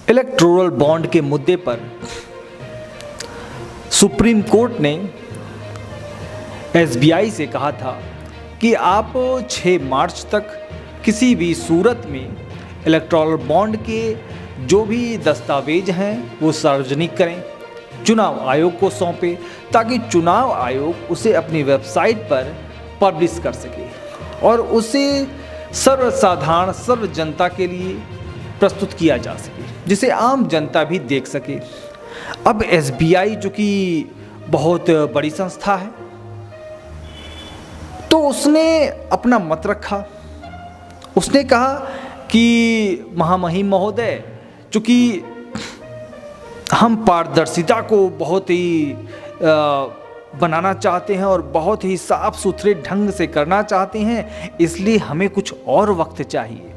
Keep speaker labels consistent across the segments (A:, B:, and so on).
A: Electoral bond के मुद्दे पर सुप्रीम कोर्ट ने एसबीआई से कहा था कि आप 6 मार्च तक किसी भी सूरत में इलेक्टोरल बॉन्ड के जो भी दस्तावेज हैं वो सार्वजनिक करें, चुनाव आयोग को सौंपें ताकि चुनाव आयोग उसे अपनी वेबसाइट पर पब्लिश कर सके और उसे सर्वसाधारण सर्व जनता के लिए प्रस्तुत किया जा सके, जिसे आम जनता भी देख सके। अब एसबीआई जो कि बहुत बड़ी संस्था है, तो उसने अपना मत रखा। उसने कहा कि महामहिम महोदय, चूँकि हम पारदर्शिता को बहुत ही बनाना चाहते हैं और बहुत ही साफ सुथरे ढंग से करना चाहते हैं, इसलिए हमें कुछ और वक्त चाहिए।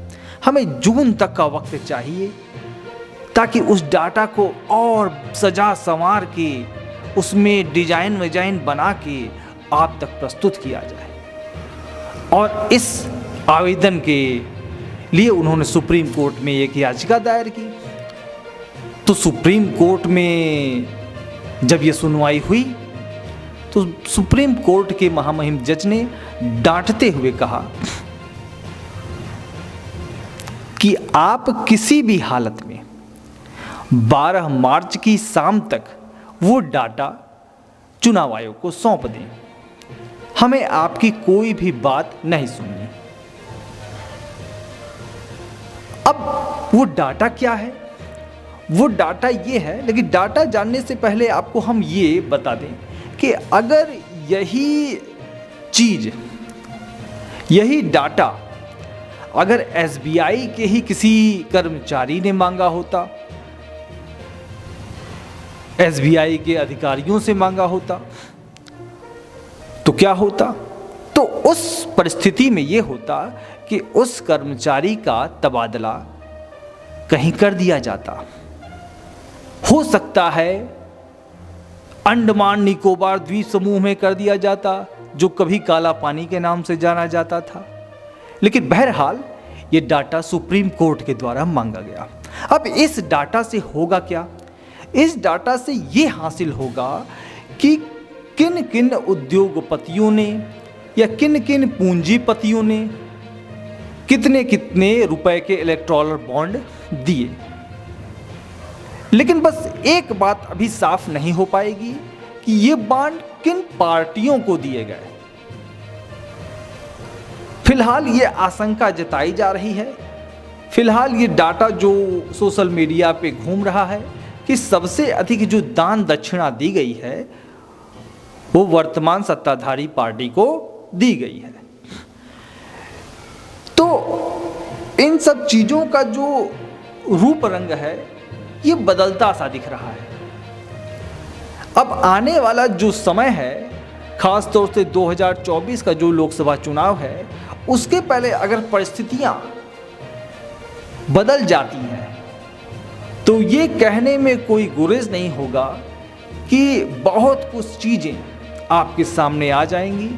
A: हमें जून तक का वक्त चाहिए ताकि उस डाटा को और सजा संवार के उसमें डिजाइन बना के आप तक प्रस्तुत किया जाए। और इस आवेदन के लिए उन्होंने सुप्रीम कोर्ट में एक याचिका दायर की। तो सुप्रीम कोर्ट में जब ये सुनवाई हुई तो सुप्रीम कोर्ट के महामहिम जज ने डांटते हुए कहा कि आप किसी भी हालत में 12 मार्च की शाम तक वो डाटा चुनाव आयोग को सौंप दें, हमें आपकी कोई भी बात नहीं सुननी। अब वो डाटा क्या है? वो डाटा ये है, लेकिन डाटा जानने से पहले आपको हम ये बता दें कि अगर यही चीज, यही डाटा अगर एसबीआई के ही किसी कर्मचारी ने मांगा होता, एसबीआई के अधिकारियों से मांगा होता, तो क्या होता? तो उस परिस्थिति में यह होता कि उस कर्मचारी का तबादला कहीं कर दिया जाता। हो सकता है अंडमान निकोबार द्वीप समूह में कर दिया जाता, जो कभी काला पानी के नाम से जाना जाता था। लेकिन बहरहाल ये डाटा सुप्रीम कोर्ट के द्वारा मांगा गया। अब इस डाटा से होगा क्या? इस डाटा से ये हासिल होगा कि किन किन उद्योगपतियों ने या किन किन पूंजीपतियों ने कितने कितने रुपए के इलेक्टोरल बॉन्ड दिए। लेकिन बस एक बात अभी साफ नहीं हो पाएगी कि ये बॉन्ड किन पार्टियों को दिए गए। फिलहाल ये आशंका जताई जा रही है, फिलहाल ये डाटा जो सोशल मीडिया पे घूम रहा है कि सबसे अधिक जो दान दक्षिणा दी गई है वो वर्तमान सत्ताधारी पार्टी को दी गई है। तो इन सब चीजों का जो रूप रंग है ये बदलता सा दिख रहा है। अब आने वाला जो समय है, खास तौर से 2024 का जो लोकसभा चुनाव है, उसके पहले अगर परिस्थितियां बदल जाती हैं तो ये कहने में कोई गुरेज नहीं होगा कि बहुत कुछ चीजें आपके सामने आ जाएंगी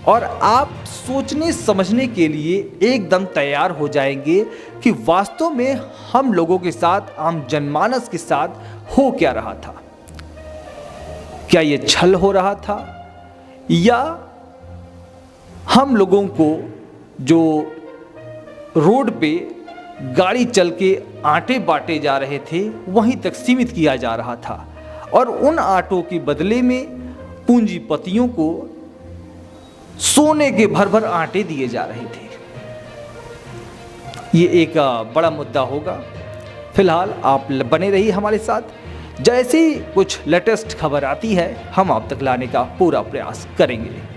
A: और आप सोचने समझने के लिए एकदम तैयार हो जाएंगे कि वास्तव में हम लोगों के साथ, आम जनमानस के साथ हो क्या रहा था। क्या ये छल हो रहा था या हम लोगों को जो रोड पे गाड़ी चल के आटे बांटे जा रहे थे वहीं तक सीमित किया जा रहा था और उन आटों के बदले में पूंजीपतियों को सोने के भर भर आटे दिए जा रहे थे। ये एक बड़ा मुद्दा होगा। फिलहाल आप बने रहिए हमारे साथ। जैसी कुछ लेटेस्ट खबर आती है हम आप तक लाने का पूरा प्रयास करेंगे।